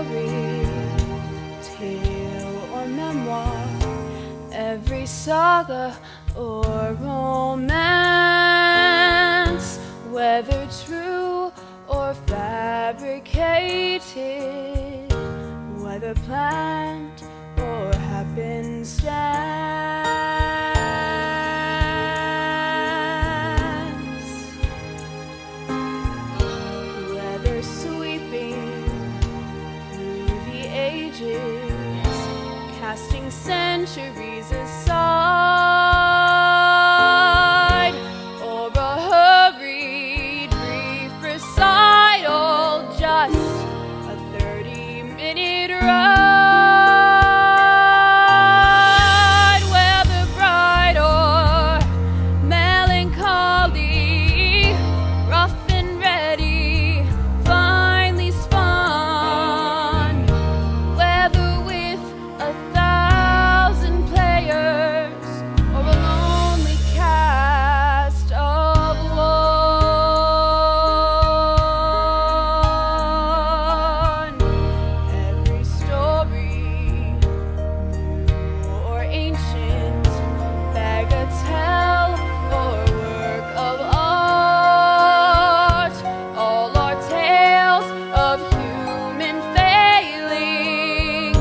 story, tale or memoir, every saga or romance, whether true or fabricated, whether planned or happenstance, whether sweeping through the ages, casting centuries aside, or a hurried brief recital, just a 30-minute ride, whether bright or melancholy, rough and ready, finely spun, whether with 1,000 players or a lonely cast of one. Every story, new or ancient, bagatelle or work of art, all are tales of human failing,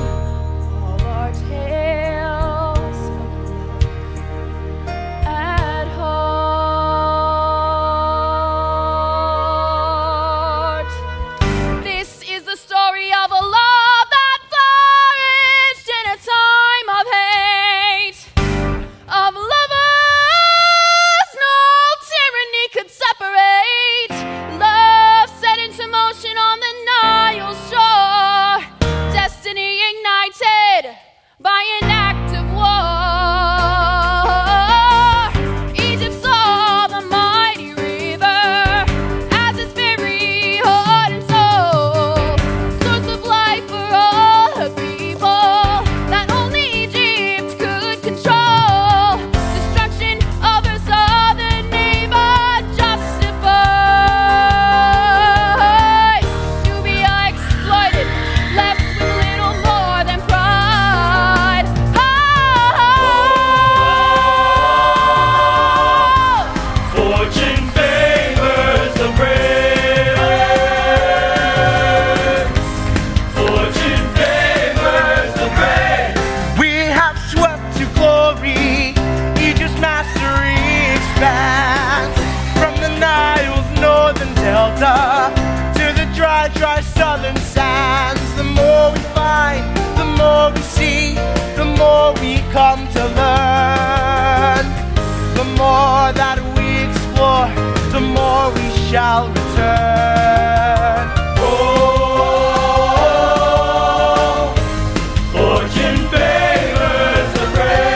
all are tales of love at heart. This is the story of a love that flourished in a time of hate, of lovers no tyranny could separate, love set into motion on the Nile shore, destiny ignited by an act of war. Egypt saw the mighty river as its very heart and soul, source of life for all her people that only Egypt could control. Destruction of her southern neighbor justified. Nubia exploited, left with little more than pride. Fortune favors the brave. Fortune favors the brave. We have swept to glory, Egypt's mastery expands from the Nile's northern delta to the dry, dry southern sands. The more we find, the more we see, the more we come to learn. The more that we explore, the more we shall return. Oh, fortune favors the brave.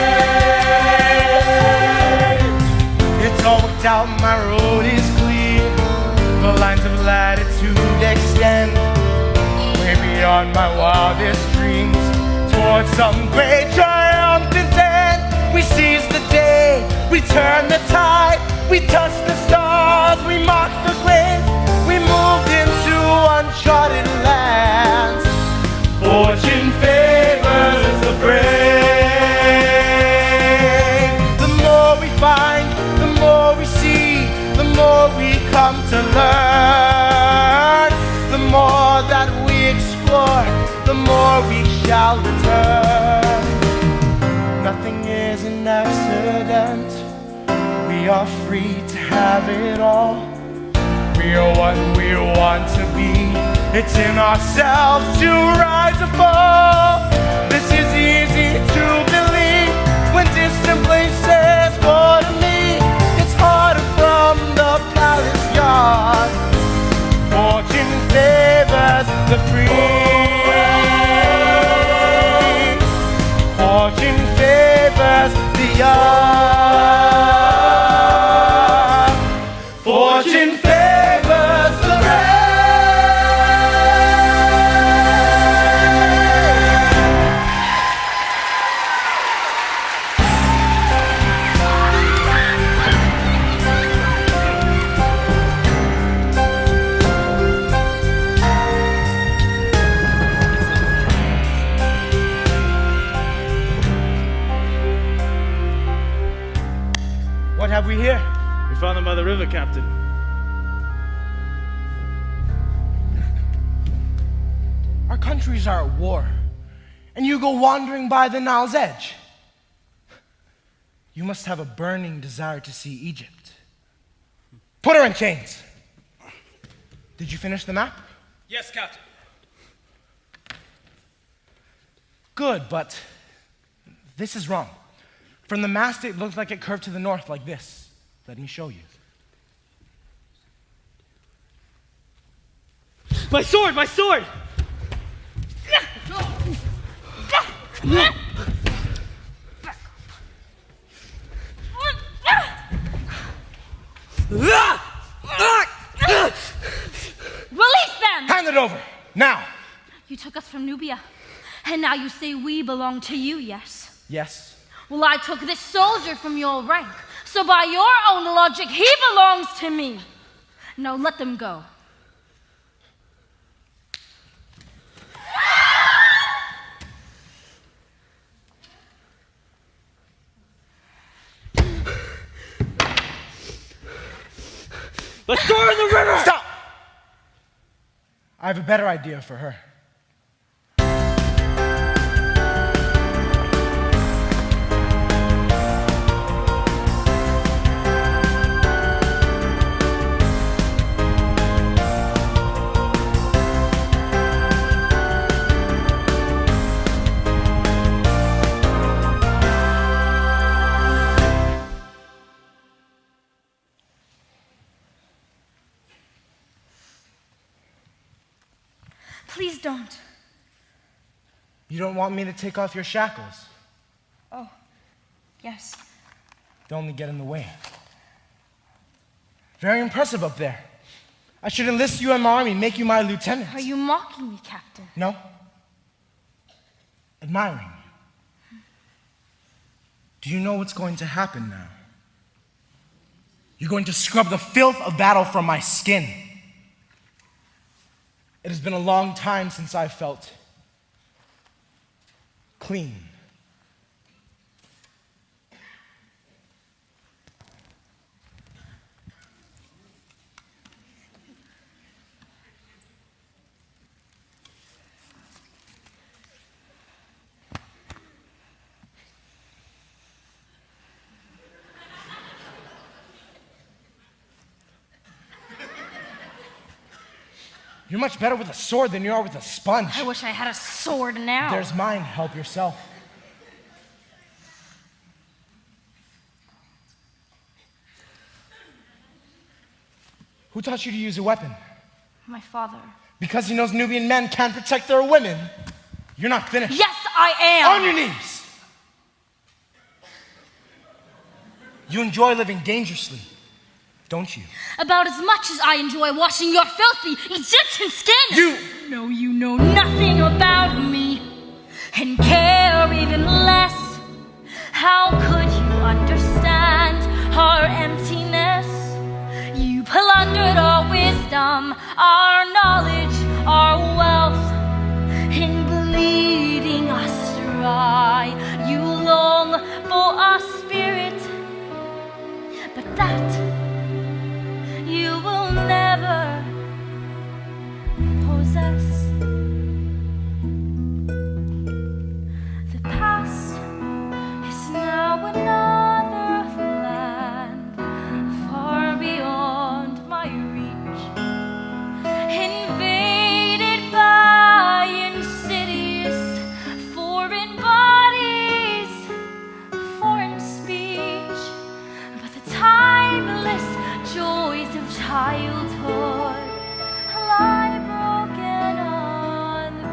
It's all worked out, my road is clear. The lines of latitude extend way beyond my wildest dreams, towards some great triumphant end. We seize the day, we turn the tide, we touch the stars, we mark the graves, we moved into uncharted lands. Fortune favors the brave. The more we find, the more we see, the more we come to learn. The more that we explore, the more we shall return. Nothing is an accident. We are free to have it all. We are what we want to be. It's in ourselves to rise and fall. This is easy to believe when distant places call to me. It's harder from the palace yard. Fortune favors the free. Fortune favors the young. Fortune favors the brave. we here? We found them by the river, Captain. Our countries are at war, and you go wandering by the Nile's edge. You must have a burning desire to see Egypt. Put her in chains. Did you finish the map? Yes, Captain. Good, but this is wrong. From the mast, it looked like it curved to the north like this. Let me show you. My sword! My sword! Release them! Hand it over, now! You took us from Nubia, and now you say we belong to you, yes? Yes. Well, I took this soldier from your rank, so by your own logic, he belongs to me. Now let them go. Let's throw her in the river! Stop! I have a better idea for her. Please don't. You don't want me to take off your shackles? Oh, yes. They only get in the way. Very impressive up there. I should enlist you in my army, make you my lieutenant. Are you mocking me, Captain? No. Admiring you. Do you know what's going to happen now? You're going to scrub the filth of battle from my skin. It has been a long time since I felt clean. You're much better with a sword than you are with a sponge. I wish I had a sword now. There's mine. Help yourself. Who taught you to use a weapon? My father. Because he knows Nubian men can't protect their women. You're not finished. Yes, I am. On your knees. You enjoy living dangerously, don't you? About as much as I enjoy washing your filthy Egyptian skin. No, you know nothing about me, and care even less. How could you understand our emptiness? You plundered our wisdom, our knowledge, our wealth, in bleeding us dry. You long for our spirit, but that you will never possess. The past is now another land, far beyond my reach, invaded by insidious foreign bodies, foreign speech, but the timeless joys of childhood lie broken on the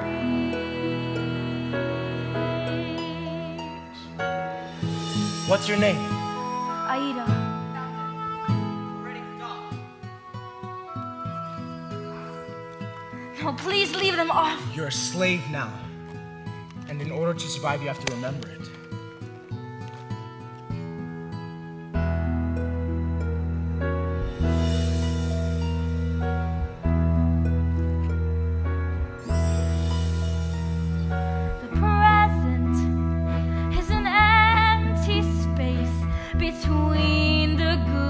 beach. What's your name? Aida. No, please leave them off. You're a slave now. And in order to survive, you have to remember it. The present is an empty space between the good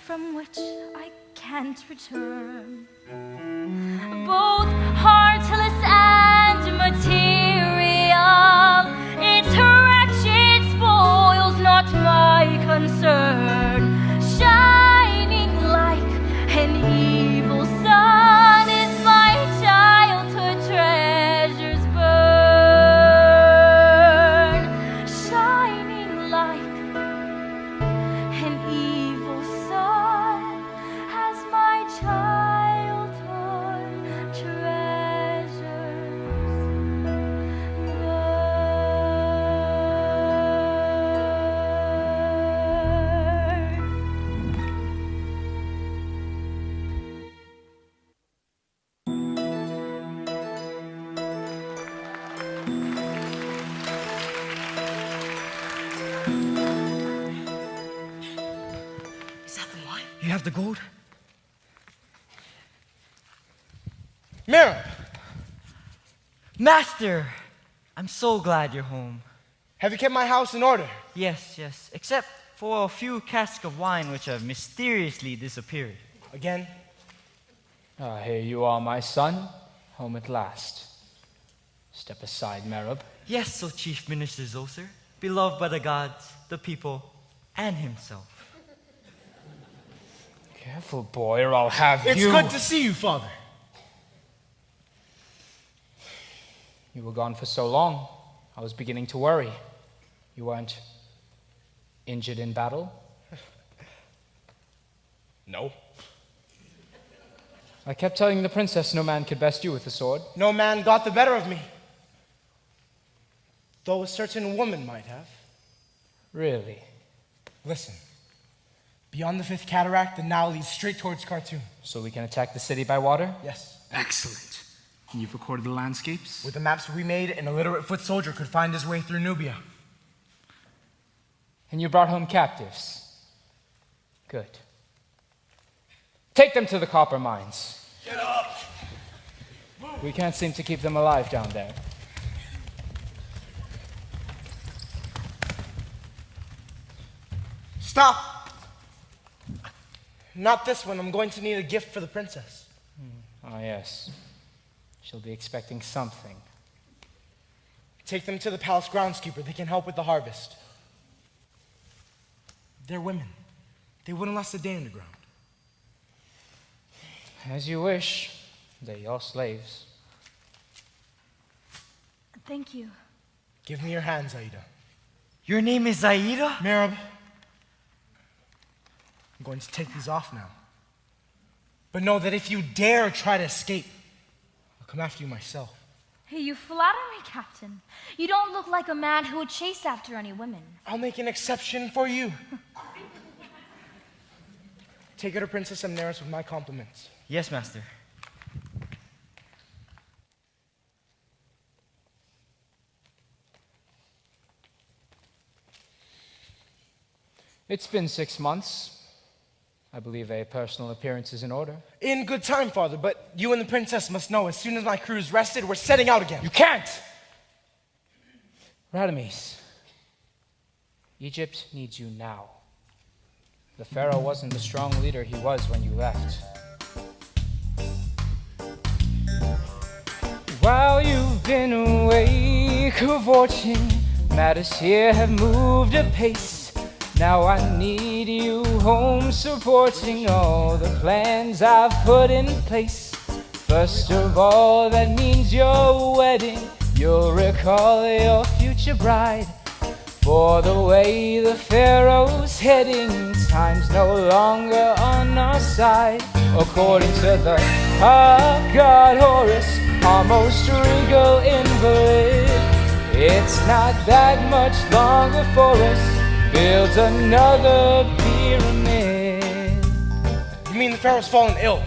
from which I can't return. Both heartless and material, its wretched spoils not my concern. Shining like an evil sun is my childhood treasures burn. Shining like an evil sun as my childhood treasures You have the gold? Mereb! Master! I'm so glad you're home. Have you kept my house in order? Yes, except for a few casks of wine which have mysteriously disappeared. Again? Here you are, my son. Home at last. Step aside, Mereb. Yes, so Chief Minister Zoser, beloved by the gods, the people, and himself. Careful, boy, or I'll have It's you. good to see you, Father. You were gone for so long, I was beginning to worry. You weren't injured in battle? No. I kept telling the princess no man could best you with the sword. No man got the better of me. Though a certain woman might have. Really? Listen. Beyond the fifth cataract, the Nile leads straight towards Khartoum. So we can attack the city by water? Yes. Excellent. And you've recorded the landscapes? With the maps we made, an illiterate foot soldier could find his way through Nubia. And you brought home captives? Good. Take them to the copper mines. Get up! We can't seem to keep them alive down there. Stop! Not this one. I'm going to need a gift for the princess. Ah, yes. She'll be expecting something. Take them to the palace groundskeeper. They can help with the harvest. They're women. They wouldn't last a day underground. As you wish. They're your slaves. Thank you. Give me your hands, Aida. Your name is Aida? Mereb. I'm going to take these off now. But know that if you dare try to escape, I'll come after you myself. Hey, you flatter me, Captain. You don't look like a man who would chase after any women. I'll make an exception for you. Take her to Princess Amneris with my compliments. Yes, Master. It's been 6 months. I believe a personal appearance is in order. In good time, Father, but you and the princess must know as soon as my crew is rested, we're setting out again. You can't! Radames, Egypt needs you now. The pharaoh wasn't the strong leader he was when you left. While you've been away cavorting, matters here have moved apace. Now I need you home supporting all the plans I've put in place. First of all, that means your wedding. You'll recall your future bride. For the way the pharaoh's heading, time's no longer on our side. According to the god Horus, our most regal invalid, it's not that much longer for us. Build another pyramid. You mean the pharaoh's fallen ill?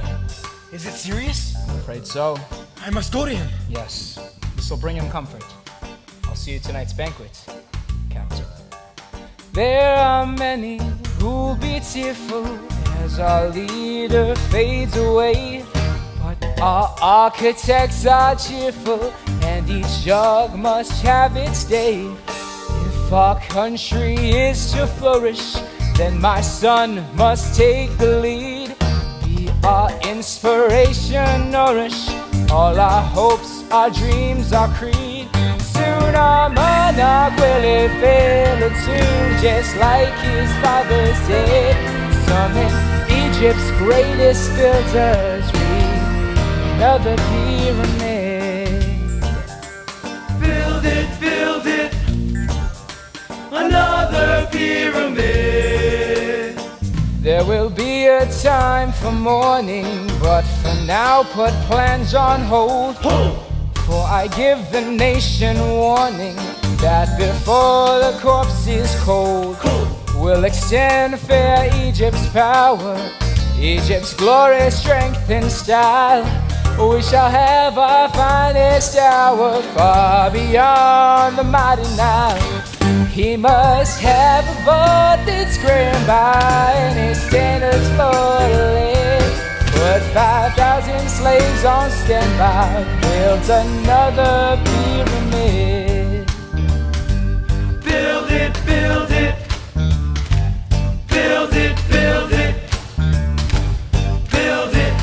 Is it serious? I'm afraid so. I must go to him. Yes, this will bring him comfort. I'll see you at tonight's banquet, Captain. There are many who'll be tearful as our leader fades away. But our architects are cheerful, and each jug must have its day. If our country is to flourish, then my son must take the lead. Be our inspiration, nourish all our hopes, our dreams, our creed. Soon our monarch will fill it too, just like his fathers did. Summon Egypt's greatest builders, read another pyramid. Build it, another pyramid. There will be a time for mourning, but for now put plans on hold. For I give the nation warning that before the corpse is cold, we'll extend fair Egypt's power, Egypt's glory, strength, and style. We shall have our finest hour far beyond the mighty Nile. He must have a vote that's grand by and his standards for the land. Put 5,000 slaves on standby, build another pyramid. Build it, build it, build it, build it, build it.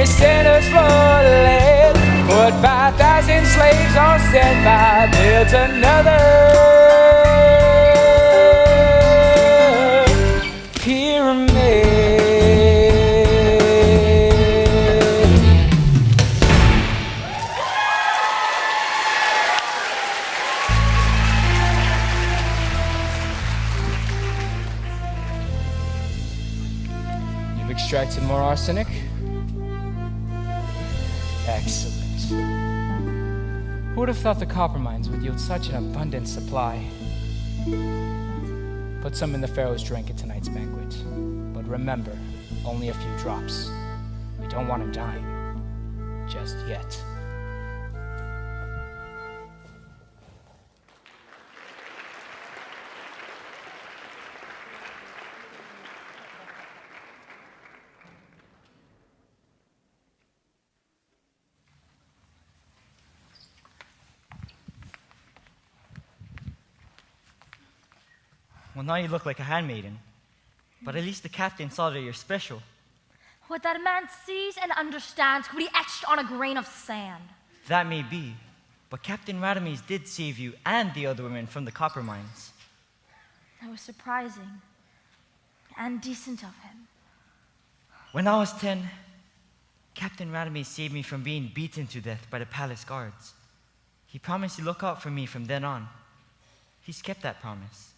Standards for the land. Put 5,000 slaves on standby, built another pyramid. You've extracted more arsenic? Excellent. Who would have thought the copper mines would yield such an abundant supply? Put some in the Pharaoh's drink at tonight's banquet. But remember, only a few drops. We don't want him dying. Just yet. Well, now you look like a handmaiden. But at least the captain saw that you're special. What that man sees and understands could be etched on a grain of sand. That may be. But Captain Radames did save you and the other women from the copper mines. That was surprising and decent of him. When I was 10, Captain Radames saved me from being beaten to death by the palace guards. He promised to look out for me from then on. He's kept that promise.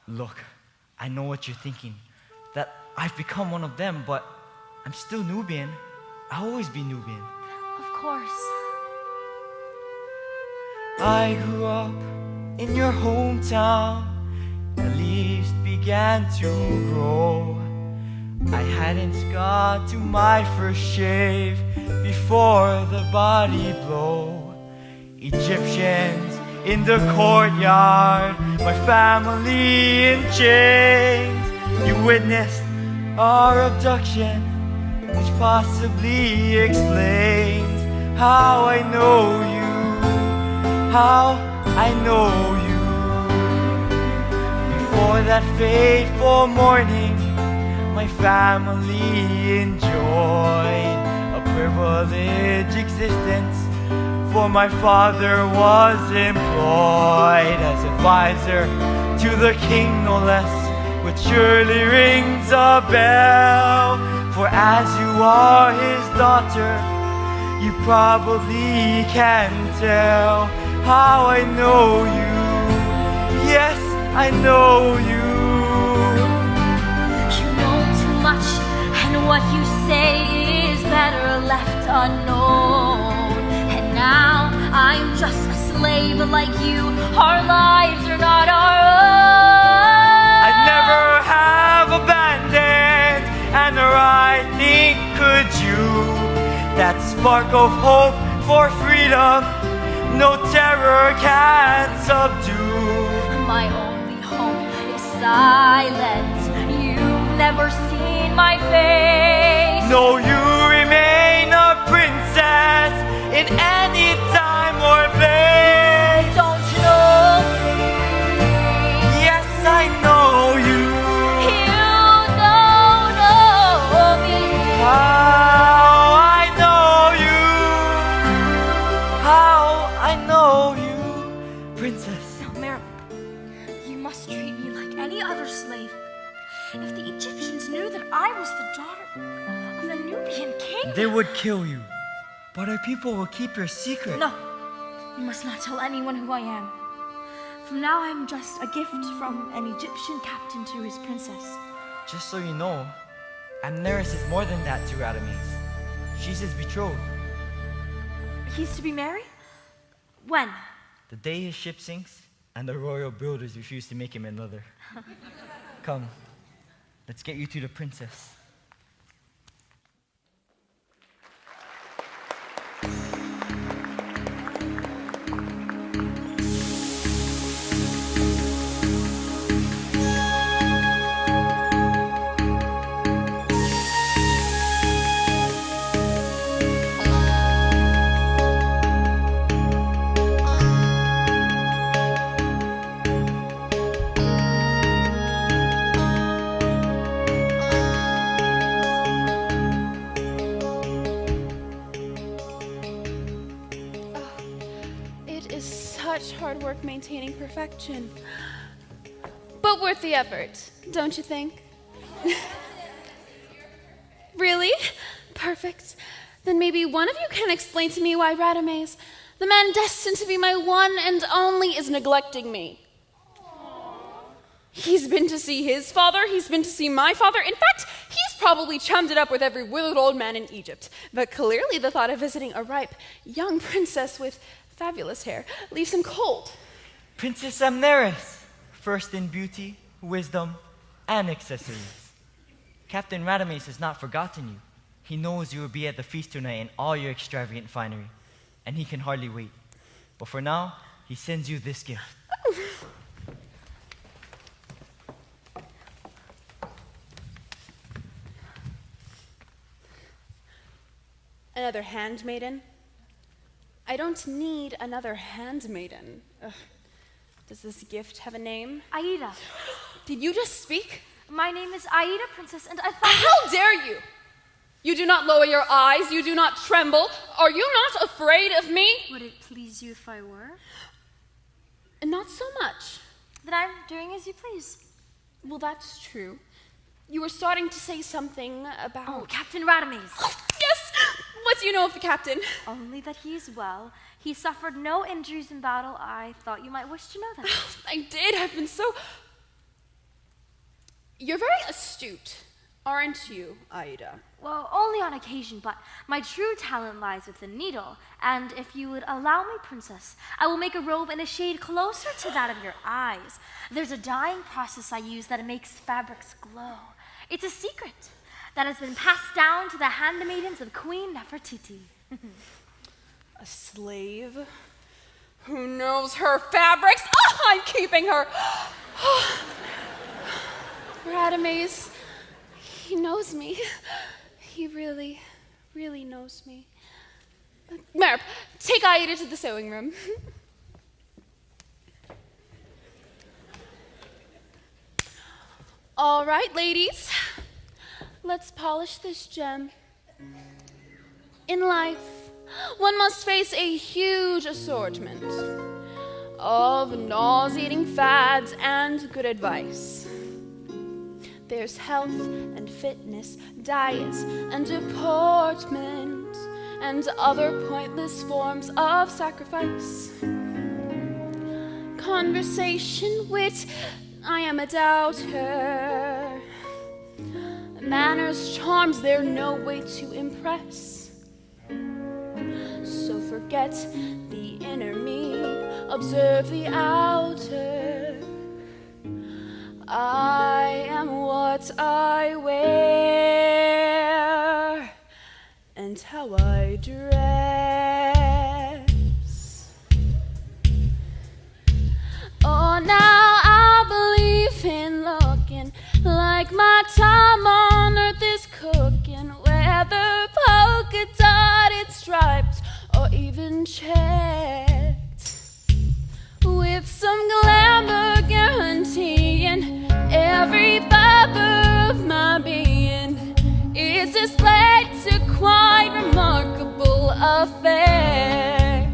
Look, I know what you're thinking, that I've become one of them, but I'm still Nubian. I'll always be Nubian. Of course. I grew up in your hometown. The leaves began to grow. I hadn't got to my first shave before the body blow. Egyptians in the courtyard, my family in chains. You witnessed our abduction, which possibly explains how I know you, how I know you. Before that fateful morning, my family enjoyed a privileged existence. For my father was employed as advisor to the king, no less, which surely rings a bell. For as you are his daughter, you probably can tell how I know you. Yes, I know you. What you say is better left unknown. And now I'm just a slave like you. Our lives are not our own. I'd never have abandoned, and I think could you, that spark of hope for freedom no terror can subdue. My only hope is silence. You've never seen my face. No, you remain a princess in any time or place. Don't you know me? Yes, I know you. You don't know me. How I know you. How I know you. Princess. Now, Mereb, you must treat me like any other slave. If the Egyptians knew that I was the daughter of the Nubian king... They would kill you. But our people will keep your secret. No, you must not tell anyone who I am. From now I am just a gift from an Egyptian captain to his princess. Just so you know, Amneris is more than that to Radames. She's his betrothed. He's to be married? When? The day his ship sinks and the royal builders refuse to make him another. Come, let's get you to the princess. Hard work maintaining perfection. But worth the effort, don't you think? Really? Perfect. Then maybe one of you can explain to me why Radames, the man destined to be my one and only, is neglecting me. He's been to see his father, he's been to see my father. In fact, he's probably chummed it up with every withered old man in Egypt. But clearly the thought of visiting a ripe, young princess with fabulous hair leaves him cold. Princess Amneris, first in beauty, wisdom, and accessories. Captain Radames has not forgotten you. He knows you will be at the feast tonight in all your extravagant finery, and he can hardly wait. But for now, he sends you this gift. Another handmaiden? I don't need another handmaiden. Ugh. Does this gift have a name? Aida. Did you just speak? My name is Aida, princess, and I thought... How dare you! You do not lower your eyes, you do not tremble. Are you not afraid of me? Would it please you if I were? Not so much. Then I'm doing as you please. Well, that's true. You were starting to say something about... Oh, Captain Radames. Yes! What do you know of the captain? Only that he is well. He suffered no injuries in battle. I thought you might wish to know that. I did. I've been so... You're very astute, aren't you, Aida? Well, only on occasion, but my true talent lies with the needle. And if you would allow me, princess, I will make a robe in a shade closer to that of your eyes. There's a dyeing process I use that makes fabrics glow. It's a secret that has been passed down to the handmaidens of Queen Nefertiti. A slave who knows her fabrics? Oh, I'm keeping her. Radames, he knows me. He really, really knows me. Mereb, take Aida to the sewing room. All right, ladies. Let's polish this gem. In life, one must face a huge assortment of nauseating fads and good advice. There's health and fitness, diets and deportment, and other pointless forms of sacrifice. Conversation, wit, I am a doubter. Manners, charms, they're no way to impress. So forget the inner me, observe the outer. I am what I wear and how I dress. Oh, now I believe in looking like my time on earth is cooking, whether polka dotted, striped, or even checked, with some glamour guaranteeing every fiber of my being is displayed to quite remarkable effect.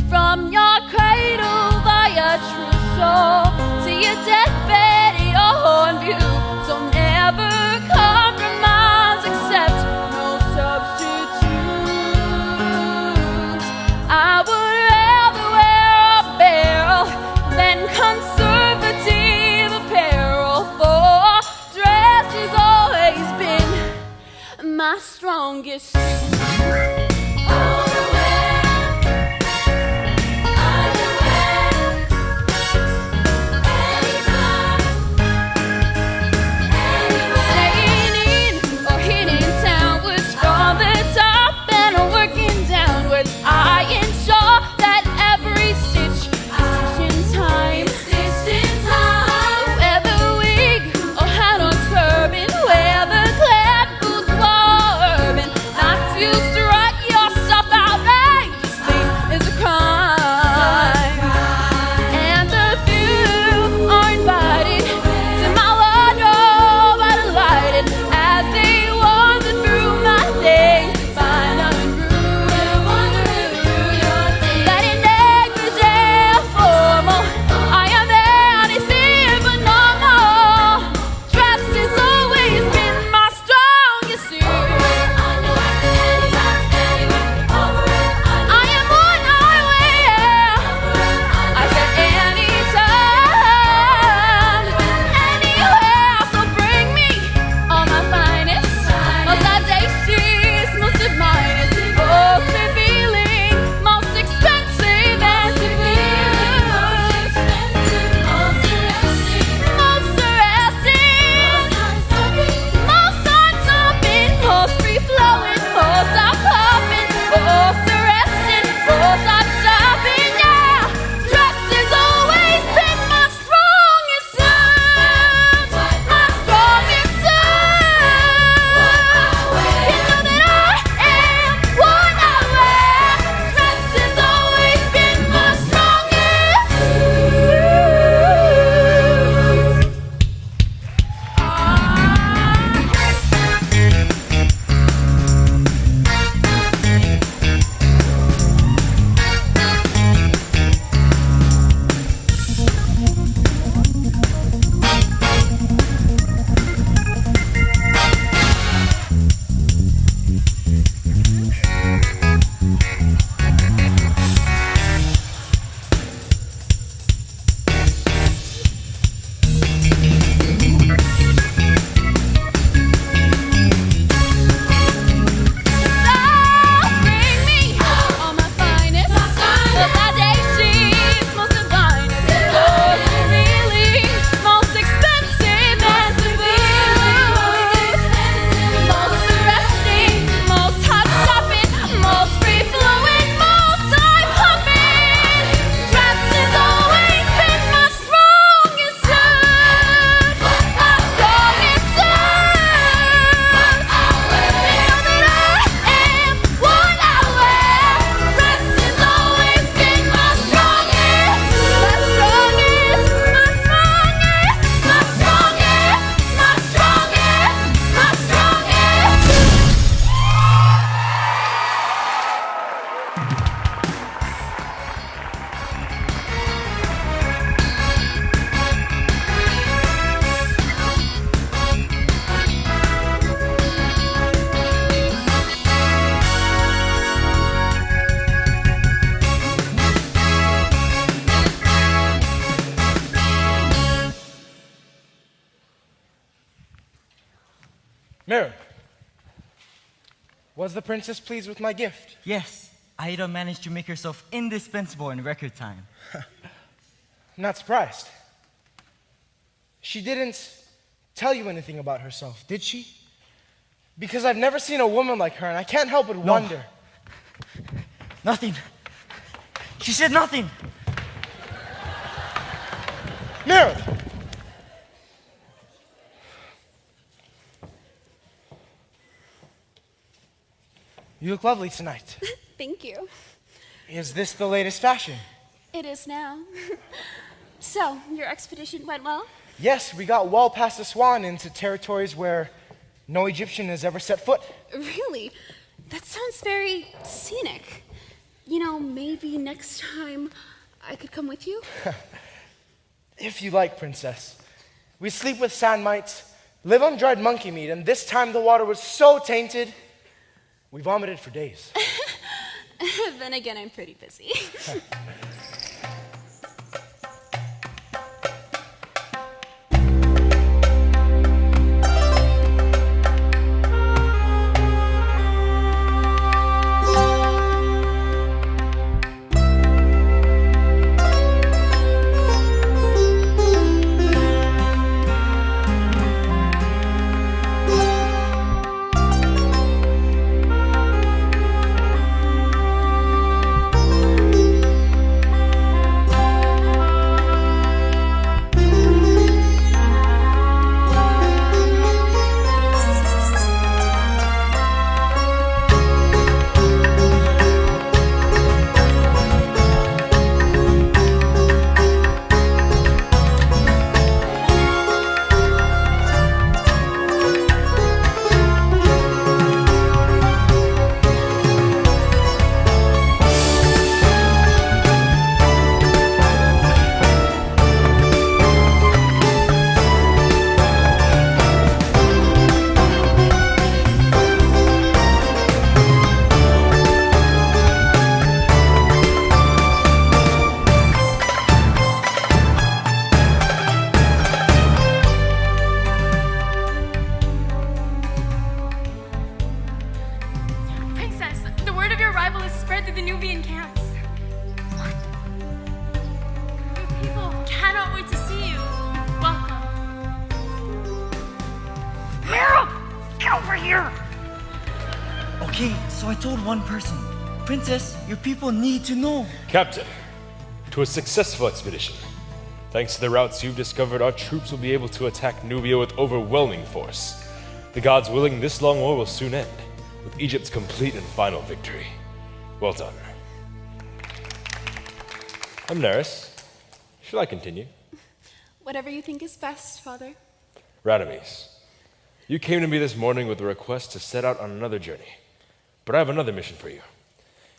From your cradle via trousseau to your deathbed, you're on view. So never compromise, accept no substitute. I would rather wear a barrel than conservative apparel, for dress has always been my strongest suit. I ensure that every stitch is stitched in time. Whether wig or hat or turban, whether clad boots or urban, not to strike Mereb, was the princess pleased with my gift? Yes, Aida managed to make herself indispensable in record time. I'm not surprised. She didn't tell you anything about herself, did she? Because I've never seen a woman like her, and I can't help but wonder. Nothing. She said nothing. Mereb! You look lovely tonight. Thank you. Is this the latest fashion? It is now. So, your expedition went well? Yes, we got well past the Swan into territories where no Egyptian has ever set foot. Really? That sounds very scenic. You know, maybe next time I could come with you? If you like, princess. We sleep with sand mites, live on dried monkey meat, and this time the water was so tainted, we vomited for days. Then again, I'm pretty busy. Okay, so I told one person. Princess, your people need to know. Captain, to a successful expedition. Thanks to the routes you've discovered, our troops will be able to attack Nubia with overwhelming force. The gods willing, this long war will soon end, with Egypt's complete and final victory. Well done. Amneris, shall I continue? Whatever you think is best, Father. Radames, you came to me this morning with a request to set out on another journey. But I have another mission for you.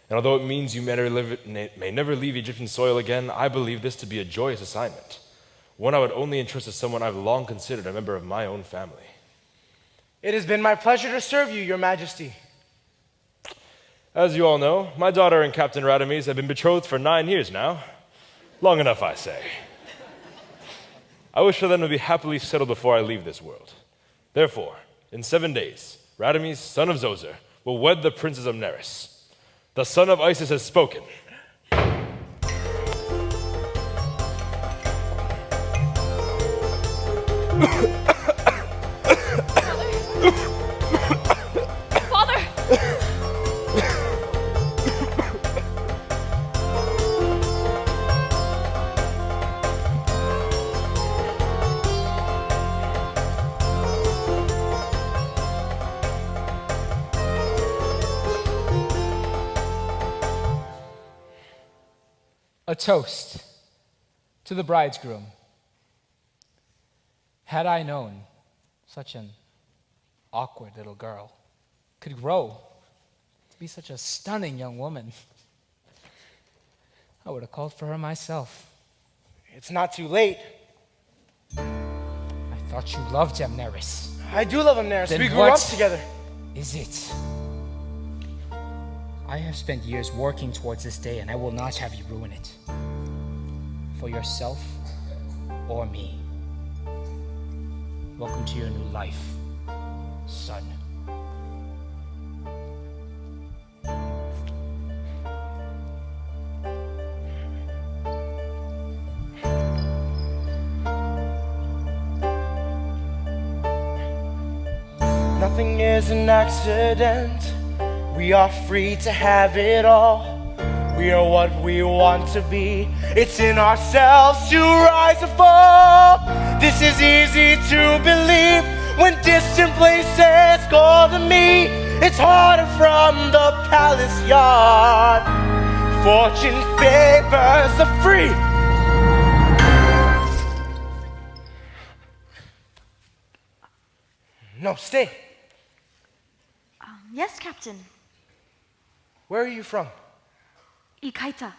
And although it means you may never leave Egyptian soil again, I believe this to be a joyous assignment. One I would only entrust to someone I've long considered a member of my own family. It has been my pleasure to serve you, Your Majesty. As you all know, my daughter and Captain Radames have been betrothed for 9 years now. Long enough, I say. I wish for them to be happily settled before I leave this world. Therefore, in 7 days, Radames, son of Zoser, will wed the Princess Amneris. The son of Isis has spoken. Father! A toast to the bridegroom. Had I known such an awkward little girl could grow to be such a stunning young woman, I would have called for her myself. It's not too late. I thought you loved Amneris. I do love Amneris. Then We grew what up together. Is it? I have spent years working towards this day, and I will not have you ruin it. For yourself or me. Welcome to your new life, son. Nothing is an accident. We are free to have it all. We are what we want to be. It's in ourselves to rise or fall. This is easy to believe when distant places call to me. It's harder from the palace yard. Fortune favors the free. No, stay. Yes, Captain. Where are you from? Ikaita.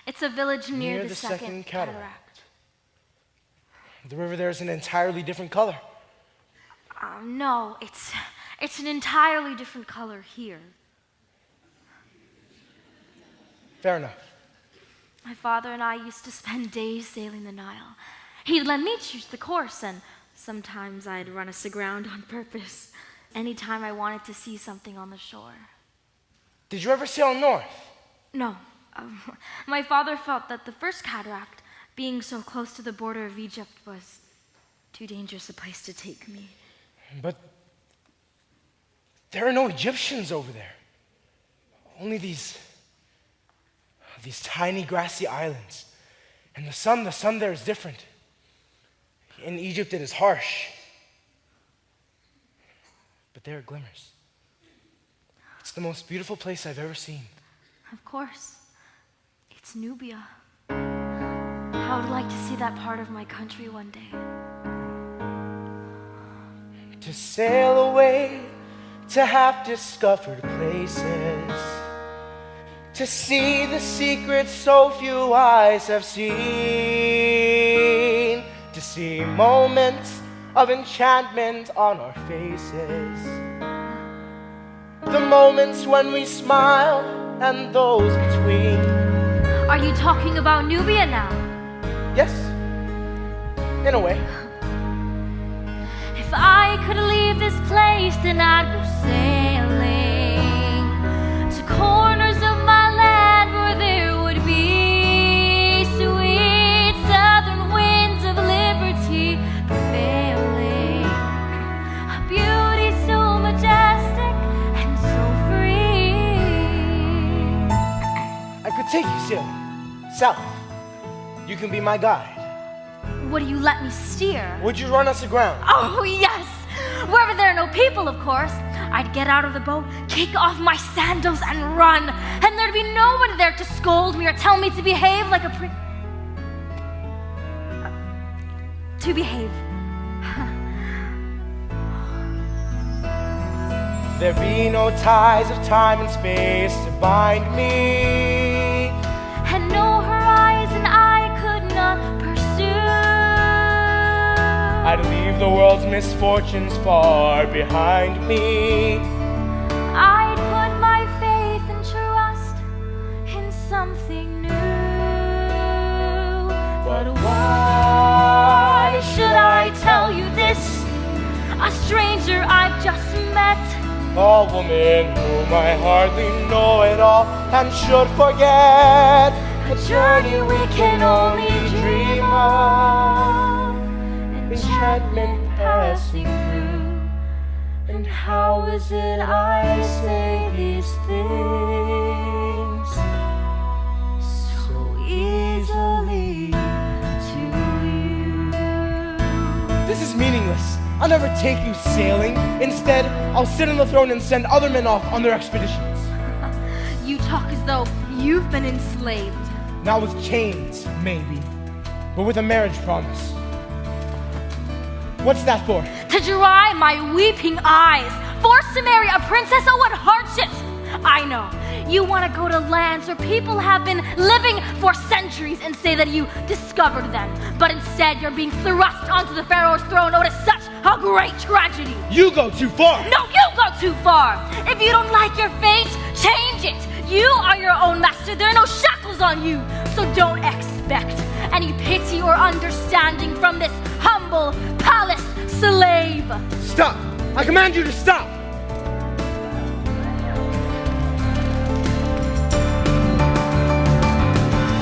It's a village near the second cataract. The river there is an entirely different color. No, it's an entirely different color here. Fair enough. My father and I used to spend days sailing the Nile. He'd let me choose the course, and sometimes I'd run us aground on purpose, anytime I wanted to see something on the shore. Did you ever sail north? No. My father felt that the first cataract, being so close to the border of Egypt, was too dangerous a place to take me. But there are no Egyptians over there. Only these tiny grassy islands. And the sun there is different. In Egypt it is harsh. But there are glimmers. It's the most beautiful place I've ever seen. Of course. It's Nubia. I would like to see that part of my country one day. To sail away to half-discovered places, to see the secrets so few eyes have seen, to see moments of enchantment on our faces, the moments when we smile and those between. Are you talking about Nubia now? Yes, in a way. If I could leave this place, then I'd go sailing to corners of my land where there would be sweet southern winds of liberty prevailing, a beauty so majestic and so free. I could take you sailing south. You can be my guide. Would you let me steer? Would you run us aground? Oh, yes! Wherever there are no people, of course. I'd get out of the boat, kick off my sandals, and run. And there'd be no one there to scold me or tell me to behave like a to behave. There be no ties of time and space to bind me, and no horizon I could not pursue. I'd leave the world's misfortunes far behind me. I'd put my faith and trust in something new. But why should I tell you this? A stranger I've just met. A woman whom I hardly know at all and should forget. A journey we can only dream of. Enchantment passing through. And how is it I say these things so easily to you? This is meaningless. I'll never take you sailing. Instead, I'll sit on the throne and send other men off on their expeditions. You talk as though you've been enslaved. Not with chains, maybe, but with a marriage promise. What's that for? To dry my weeping eyes. Forced to marry a princess? Oh, what hardships! I know. You want to go to lands where people have been living for centuries and say that you discovered them. But instead, you're being thrust onto the pharaoh's throne. Oh, it is such a great tragedy. You go too far. No, you go too far. If you don't like your fate, change it. You are your own master. There are no shackles on you. So don't expect any pity or understanding from this humble palace slave. Stop. I command you to stop!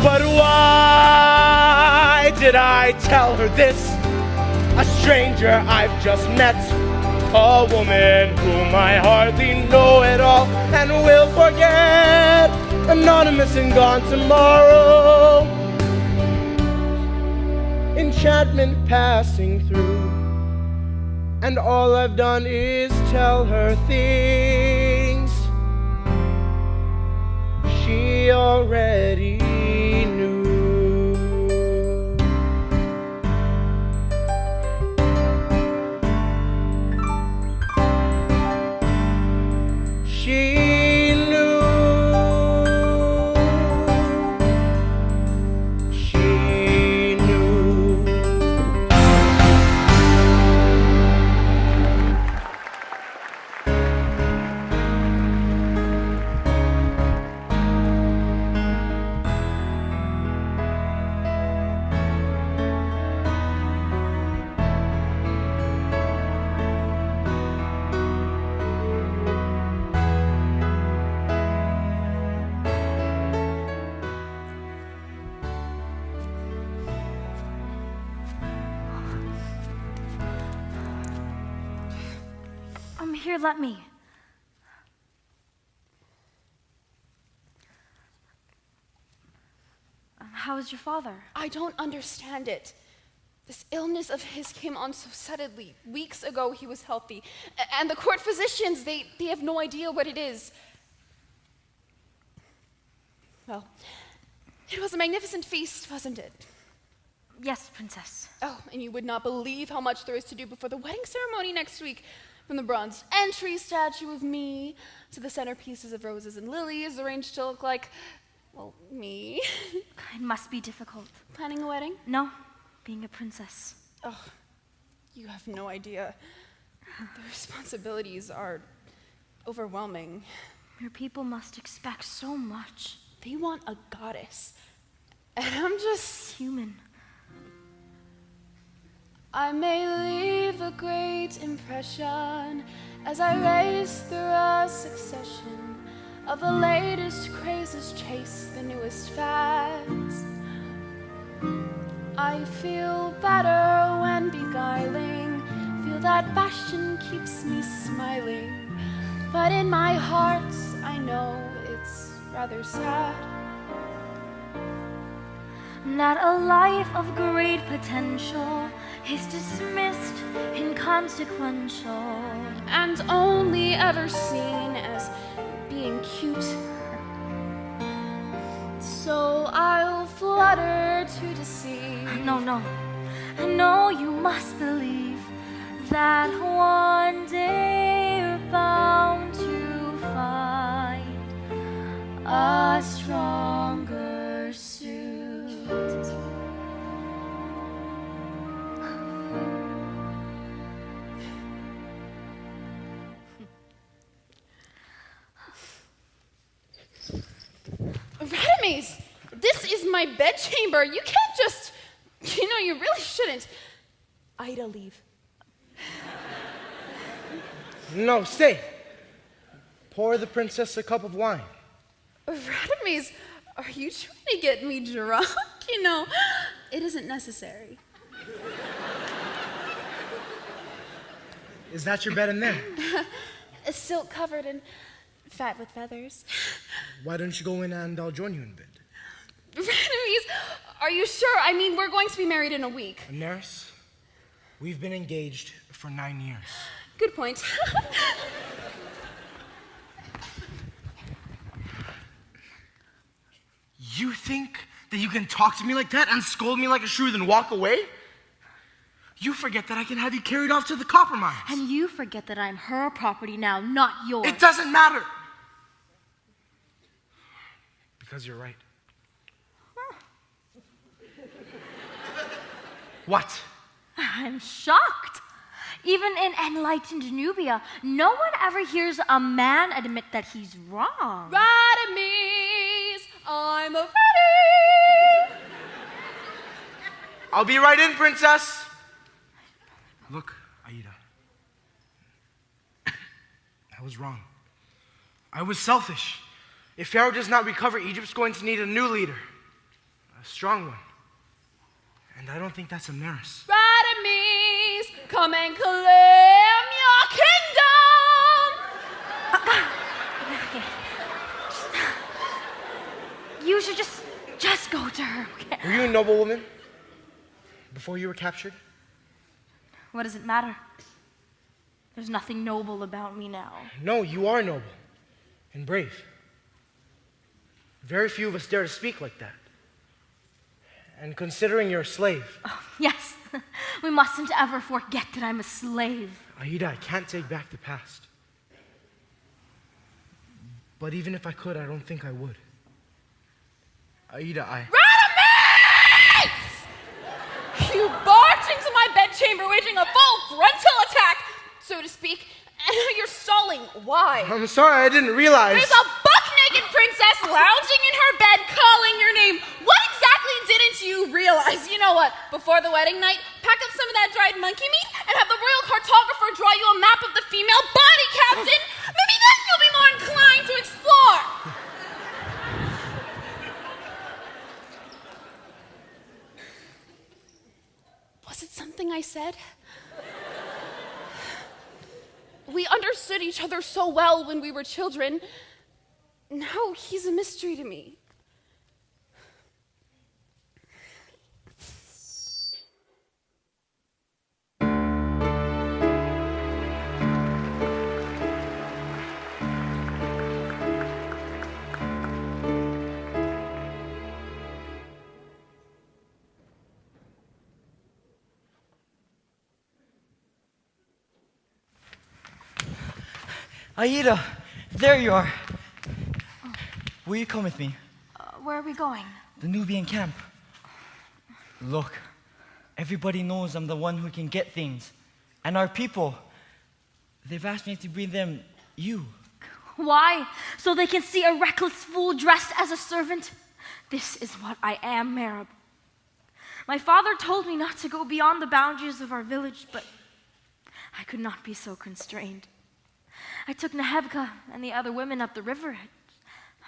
But why did I tell her this? A stranger I've just met, a woman whom I hardly know at all and will forget, anonymous and gone tomorrow. Enchantment passing through, and all I've done is tell her things she already knew. She knew. She knew. Here, let me. How is your father? I don't understand it. This illness of his came on so suddenly. Weeks ago, he was healthy. And the court physicians, they have no idea what it is. Well, it was a magnificent feast, wasn't it? Yes, Princess. Oh, and you would not believe how much there is to do before the wedding ceremony next week. From the bronze entry statue of me to the centerpieces of roses and lilies arranged to look like, well, me. It must be difficult. Planning a wedding? No, being a princess. Oh, you have no idea. The responsibilities are overwhelming. Your people must expect so much. They want a goddess. And I'm just human. I may leave a great impression as I race through a succession of the latest crazes, chase the newest fads. I feel better when beguiling, feel that passion keeps me smiling. But in my heart, I know it's rather sad. That a life of great potential is dismissed, inconsequential, and only ever seen as being cute. So I'll flutter to deceive. No, you must believe that one day you're bound to find a stronger suit. Radames, this is my bedchamber. You can't just, you really shouldn't. Aida, leave. No, stay. Pour the princess a cup of wine. Radames, are you trying to get me drunk? It isn't necessary. Is that your bed in there? A silk covered and fat with feathers. Why don't you go in and I'll join you in bed? Radames, are you sure? I mean, we're going to be married in a week. Amneris, we've been engaged for 9 years. Good point. You think that you can talk to me like that and scold me like a shrew then walk away? You forget that I can have you carried off to the copper mines. And you forget that I'm her property now, not yours. It doesn't matter. Because you're right. Huh. What? I'm shocked. Even in enlightened Nubia, no one ever hears a man admit that he's wrong. Radames, I'm ready. I'll be right in, princess. Look, Aida. I was wrong. I was selfish. If Pharaoh does not recover, Egypt's going to need a new leader. A strong one. And I don't think that's Amneris. Radames, come and claim your kingdom! You should just go to her, okay? Were you a noblewoman before you were captured? What does it matter? There's nothing noble about me now. No, you are noble and brave. Very few of us dare to speak like that. And considering you're a slave. Oh, yes, we mustn't ever forget that I'm a slave. Aida, I can't take back the past. But even if I could, I don't think I would. Aida, Radames! You barged into my bedchamber waging a full frontal attack, so to speak, and now you're stalling. Why? I'm sorry, I didn't realize. There's a buck-naked princess lounging in her bed calling your name. What exactly didn't you realize? You know what? Before the wedding night, pack up some of that dried monkey meat and have the royal cartographer draw you a map of the female body, Captain. Maybe then you'll be more inclined to explore. Was it something I said? We understood each other so well when we were children. Now he's a mystery to me. Aida, there you are. Will you come with me? Where are we going? The Nubian camp. Look, everybody knows I'm the one who can get things. And our people, they've asked me to bring them you. Why? So they can see a reckless fool dressed as a servant? This is what I am, Mereb. My father told me not to go beyond the boundaries of our village, but I could not be so constrained. I took Nehebka and the other women up the river.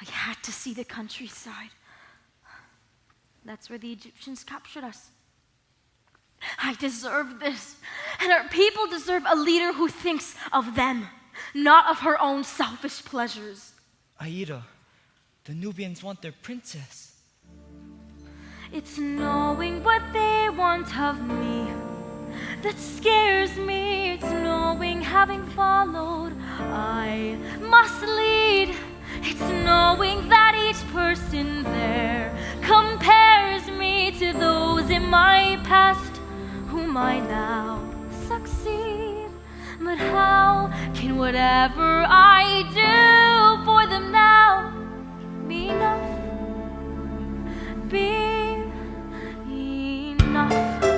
I had to see the countryside. That's where the Egyptians captured us. I deserve this. And our people deserve a leader who thinks of them, not of her own selfish pleasures. Aida, the Nubians want their princess. It's knowing what they want of me that scares me. It's knowing, having followed, I must lead. It's knowing that each person there compares me to those in my past whom I now succeed. But how can whatever I do for them now be enough? Be enough.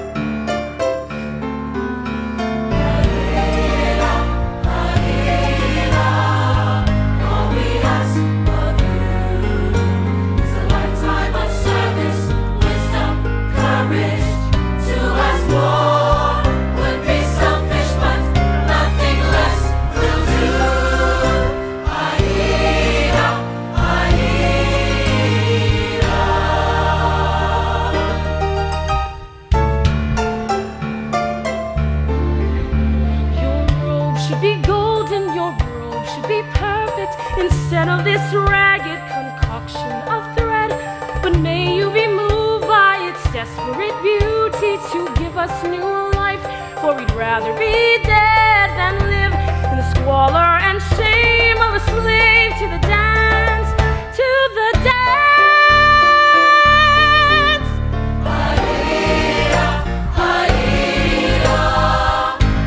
Instead of this ragged concoction of thread, but may you be moved by its desperate beauty to give us new life, for we'd rather be dead than live in the squalor and shame of a slave to the dance, to the dance. Aida, Aida,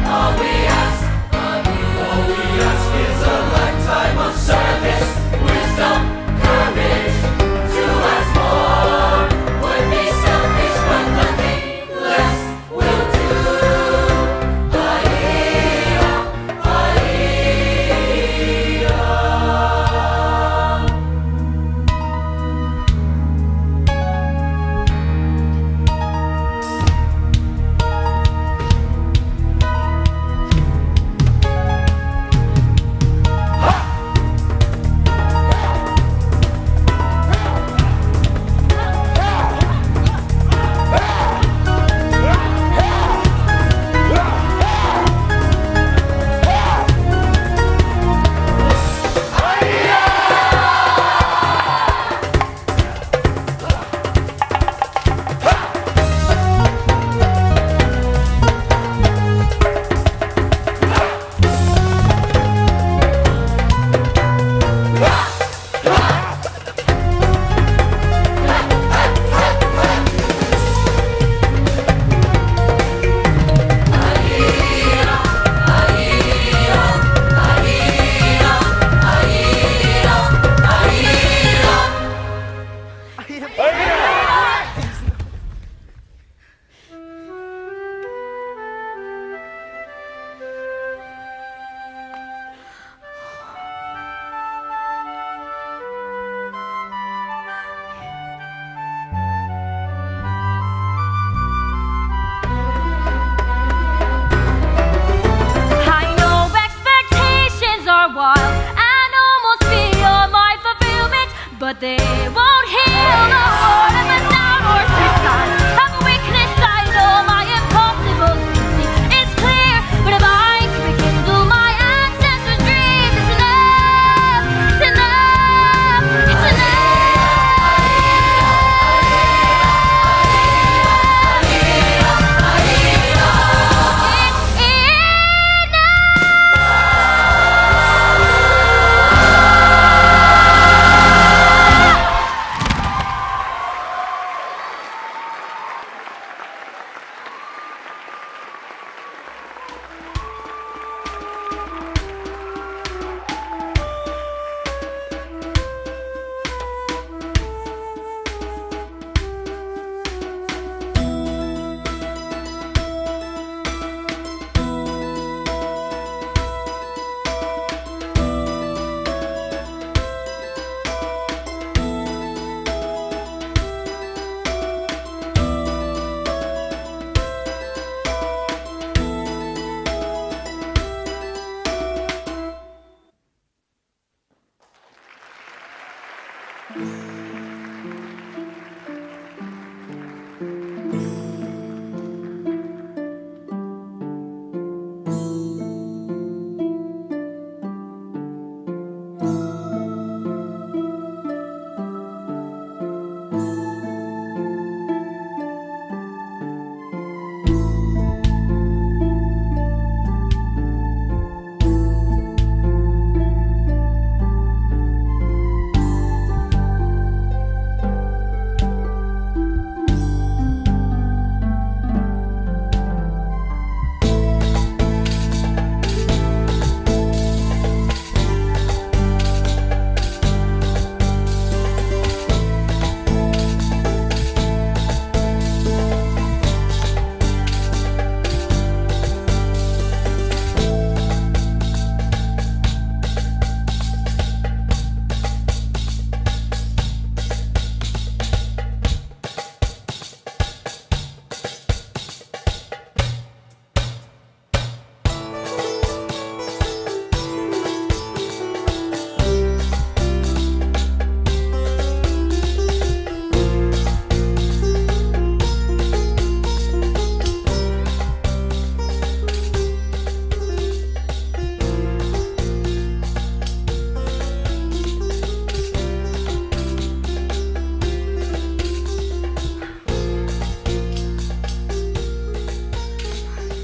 all we ask of you, all we ask is a lifetime of service, wisdom, courage, to ask more would be selfish, but nothing less will do. Aida, but they won't heal no more than the downward suicide of a weakness. I know my impossible duty is clear, but if I can rekindle my ancestors' dreams, it's enough, it's enough, it's enough.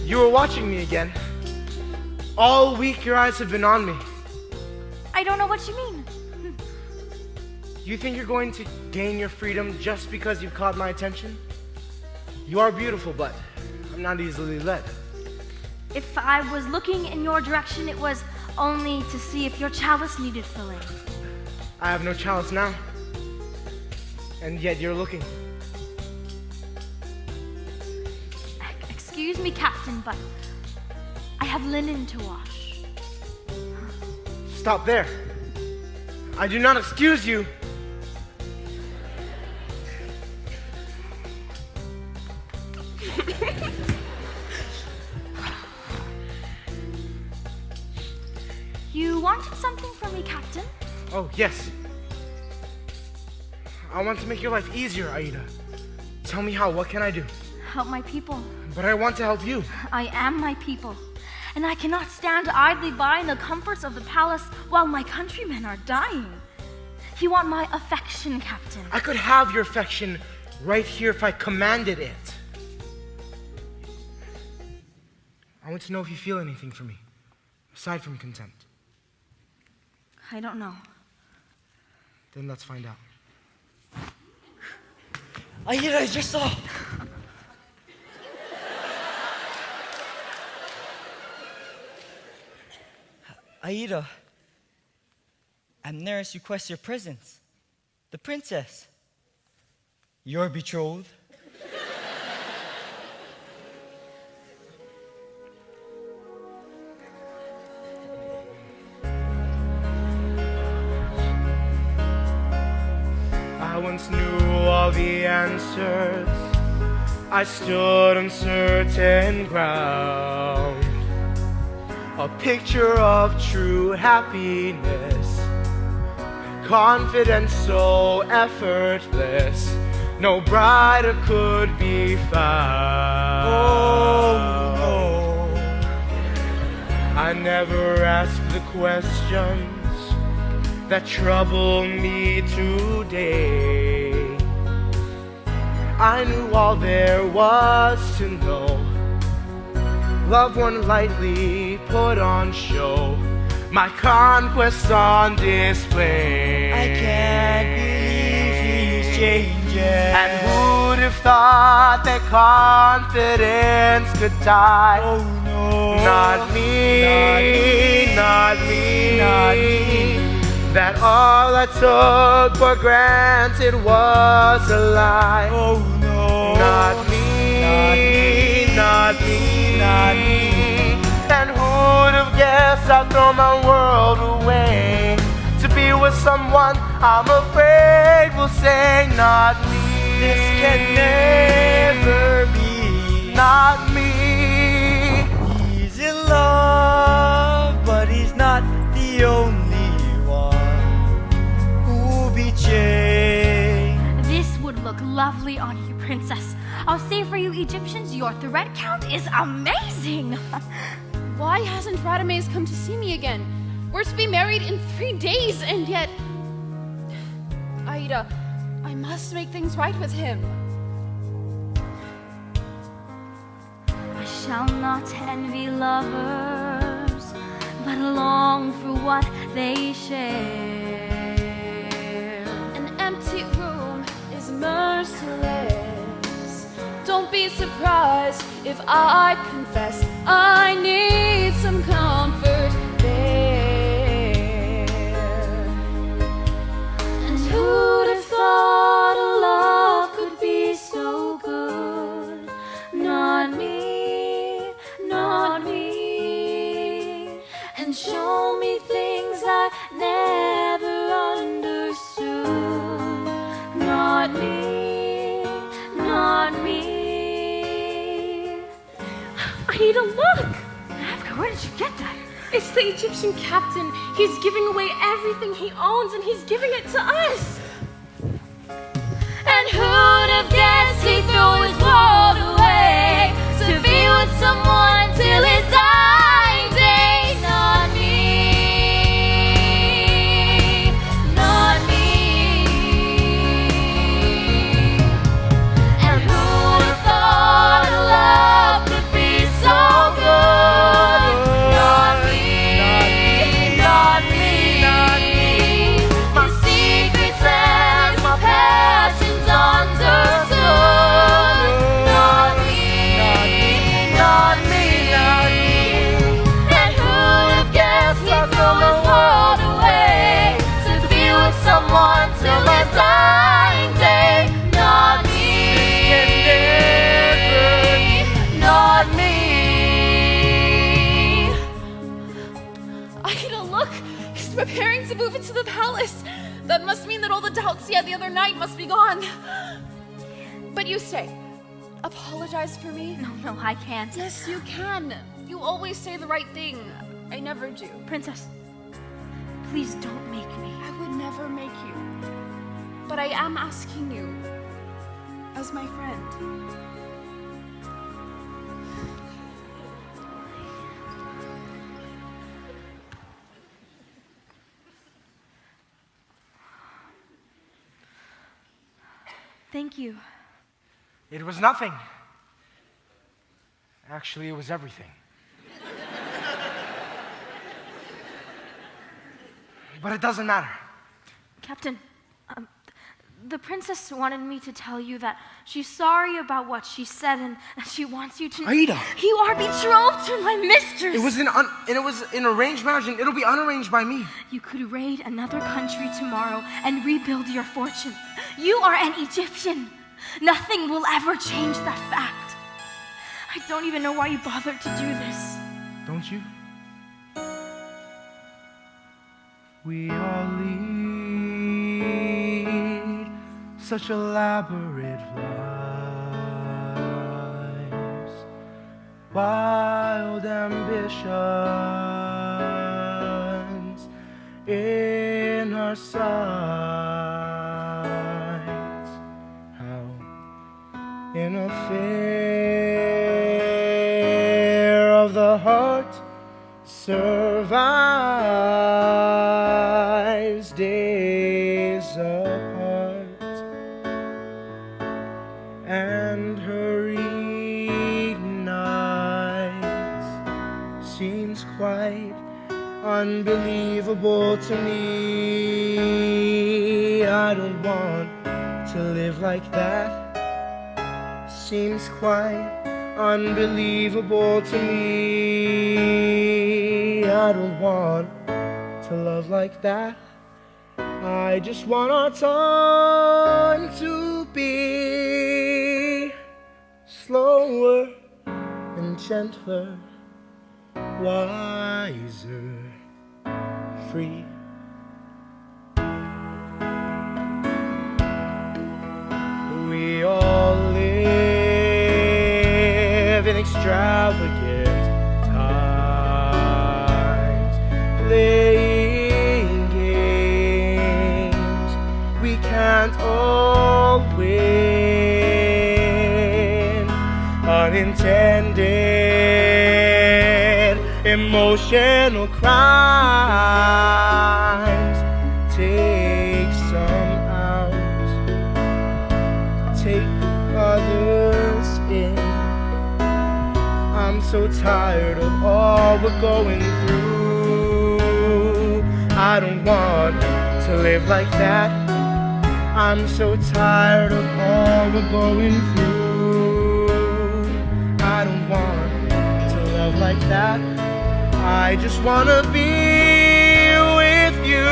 You were watching me again. All week your eyes have been on me. I don't know what you mean. You think you're going to gain your freedom just because you've caught my attention? You are beautiful, but I'm not easily led. If I was looking in your direction, it was only to see if your chalice needed filling. I have no chalice now. And yet you're looking. Excuse me, Captain, but I have linen to wash. Stop there. I do not excuse you. You wanted something from me, Captain? Oh, yes. I want to make your life easier, Aida. Tell me how. What can I do? Help my people. But I want to help you. I am my people, and I cannot stand idly by in the comforts of the palace while my countrymen are dying. You want my affection, Captain. I could have your affection right here if I commanded it. I want to know if you feel anything for me, aside from contempt. I don't know. Then let's find out. Aida, I just saw. Aida, Amneris requests your presence. The princess. Your betrothed. I once knew all the answers. I stood on certain ground. A picture of true happiness. confidence so effortless, no brighter could be found. Oh, no. I never asked the questions that trouble me today. I knew all there was to know. Loved one lightly put on show, my conquests on display. I can't believe he's changing. And who'd have thought that confidence could die? Oh no. Not me, not me, not me. That all I took for granted was a lie. Oh no. Not me, not me, not me. And who'd have guessed I'd throw my world away to be with someone I'm afraid will say, not me. This can never be. Not me. He's in love, but he's not the only one who'll be changed. This would look lovely on you, princess. I'll say for you Egyptians, your thread count is amazing. Why hasn't Radames come to see me again? We're to be married in 3 days, and yet... Aida, I must make things right with him. I shall not envy lovers, but long for what they share. An empty room is merciless. Don't be surprised if I confess I need some comfort there. And who'd have thought a love could be so good? Not me, not me. And show me things I never understood. Not me, not me. Aida, look! Africa, where did you get that? It's the Egyptian captain. He's giving away everything he owns and he's giving it to us. And who'd have guessed he'd throw his world away to be with someone till his dying day? Not me, not me. And who'd have thought a love could be so good? Not me, not me, not me. My secrets and my passions understood. Not me, not me, not me. And who'd have guessed he'd throw his world away to be with someone till his dying day? Not me, not me. Aida, look! He's preparing to move into the palace. That must mean that all the doubts he had the other night must be gone. But you say, apologize for me? No, I can't. Yes, you can. You always say the right thing. I never do. Princess, please don't make me. I would never make you. But I am asking you as my friend. Thank you. It was nothing. Actually, it was everything. But it doesn't matter. Captain, the princess wanted me to tell you that she's sorry about what she said and she wants you to... Aida! You are betrothed to my mistress! It was an arranged marriage, and it'll be unarranged by me. You could raid another country tomorrow and rebuild your fortune. You are an Egyptian. Nothing will ever change that fact. I don't even know why you bothered to do this. Don't you? We all lead such elaborate lives, wild ambitions in our our sides. How in a fair of the heart survives days apart, and hurried nights seems quite unbelievable to me. I don't want to live like that. Seems quite unbelievable to me. I don't want to love like that. I just want our time to be slower and gentler, wiser, free. We all live in extravagant times, playing games we can't all win. Unintended emotional crimes. Take some out, take others in. I'm so tired of all we're going through. I don't want to live like that. I'm so tired of all we're going through. I don't want to love like that. I just wanna be with you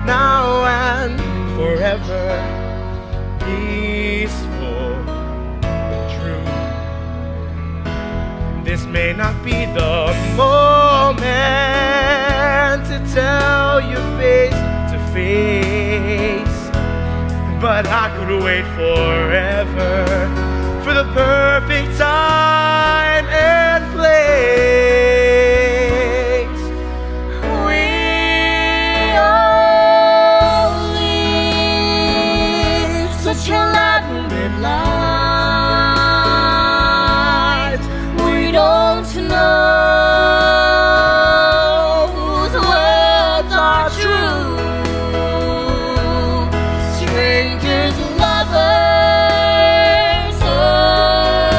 now and forever. Peaceful, true. This may not be the moment to tell you face to face, but I could wait forever for the perfect time and place. We all live such elaborate lives. We don't know whose words are true. Strangers, lovers,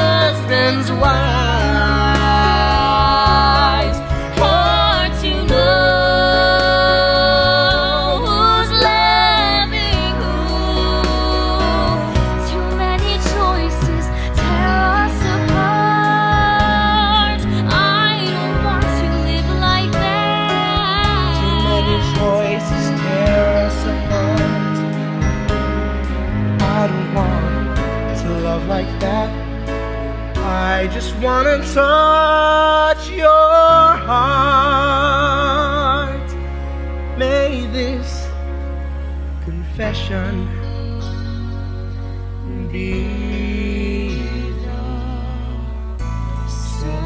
husbands, wives. Hard to know who's loving who. Too many choices tear us apart. I don't want to live like that. Too many choices tear us apart. I don't want to love like that. I just wanna touch your heart. May this confession be the start.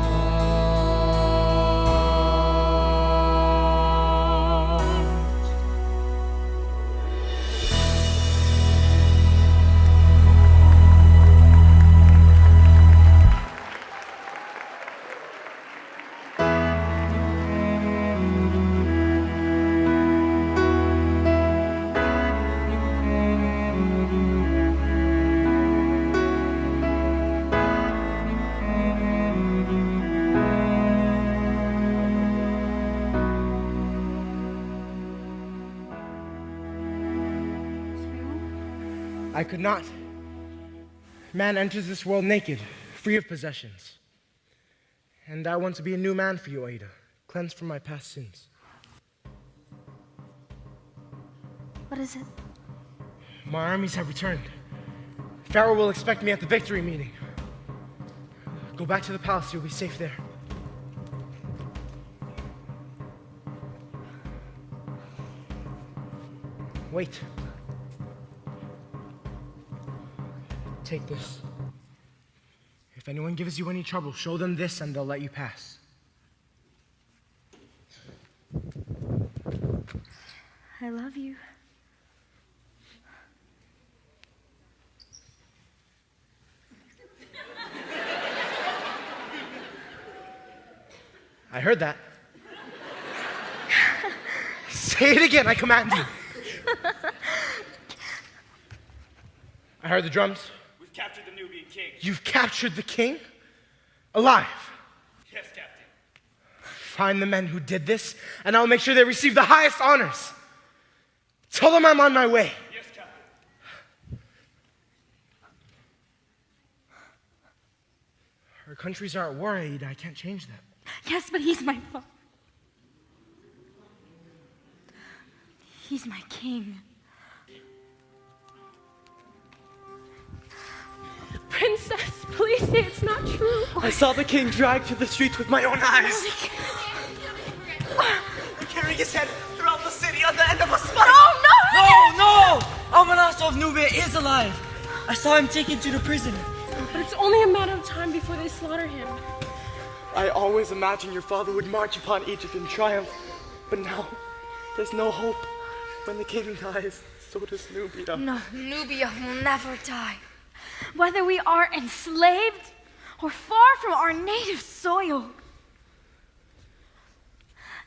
I could not. Man enters this world naked, free of possessions. And I want to be a new man for you, Aida, cleansed from my past sins. What is it? My armies have returned. Pharaoh will expect me at the victory meeting. Go back to the palace, you'll be safe there. Wait. Take this. If anyone gives you any trouble, show them this and they'll let you pass. I love you. I heard that. Say it again, I command you. I heard the drums. We've captured the Nubian king. You've captured the king? Alive? Yes, Captain. Find the men who did this, and I'll make sure they receive the highest honors. Tell them I'm on my way. Yes, Captain. Our countries are at war, Aida. I can't change that. Yes, but he's my father. He's my king. Princess, please say it's not true. I saw the king dragged through the streets with my own eyes. Carrying his head throughout the city on the end of a spike. Oh, no! No! Amonasro of Nubia is alive. I saw him taken to the prison. But it's only a matter of time before they slaughter him. I always imagined your father would march upon Egypt in triumph, but now there's no hope. When the king dies, so does Nubia. No, Nubia will never die. Whether we are enslaved or far from our native soil,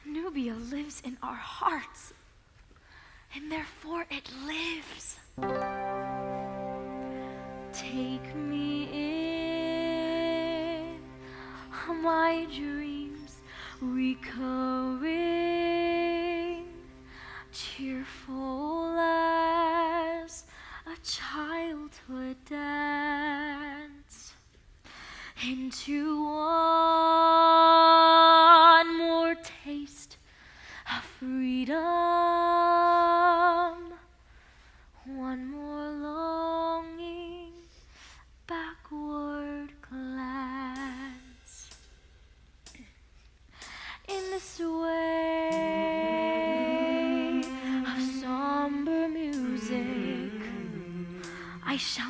Nubia lives in our hearts, and therefore it lives. Take me in my dreams, recurring, cheerful as a childhood dance, into one more taste of freedom, one more longing backward glance. In this way of somber music, I shall